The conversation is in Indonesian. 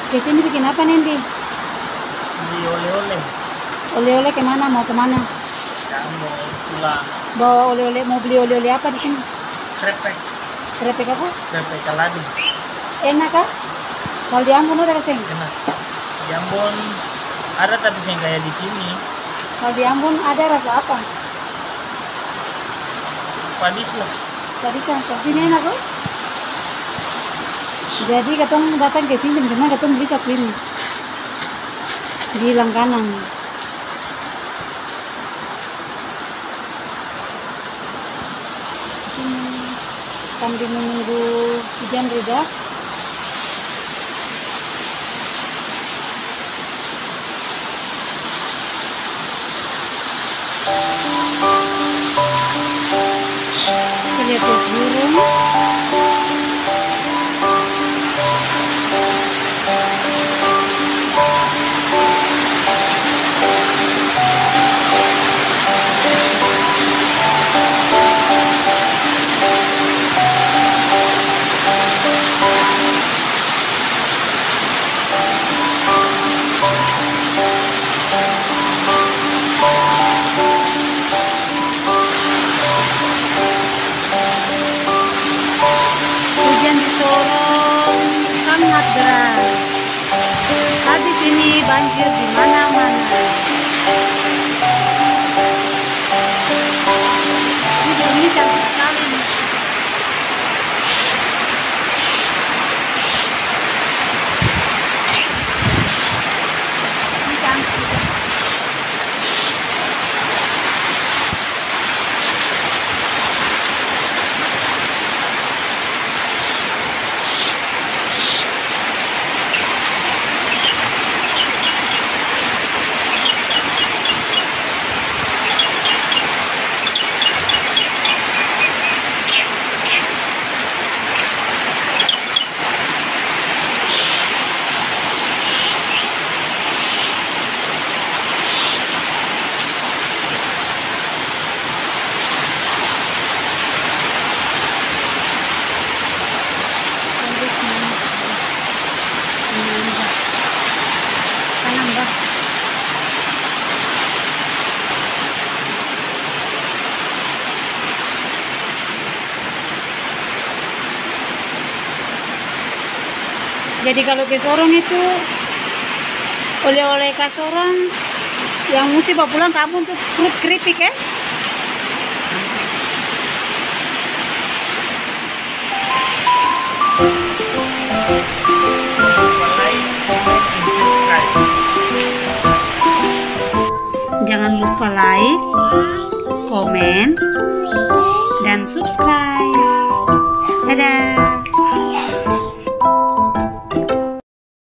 Ke sini bikin apa Nendi? Beli oleh-oleh. Oleh-oleh kemana? Mau kemana? Ya, mau pulang. Bawa oleh-oleh, mau beli oleh-oleh apa di sini? Krepek. Keripik apa? Krepek kaladu. Enak kah? Kalau di Ambon udah kesini? Enak. Di Ambon ada tapi yang kayak di sini. Kalau di Ambon ada rasa apa? Padis lah. Tadi kan sini enak kok. Jadi katong datang ke sini karena katong bisa klinik di langganan. Sini sambil menunggu hujan reda. Kita lihat burung. Hujan di Sorong sangat deras. Habis ini banjir di mana-mana. Ini cantik sekali nih. Ini cantik. Jadi kalau ke Sorong itu oleh-oleh ke Sorong yang mesti bawa pulang kampung tuh perut keripik ya. Jangan lupa like, komen, dan subscribe. Dadah.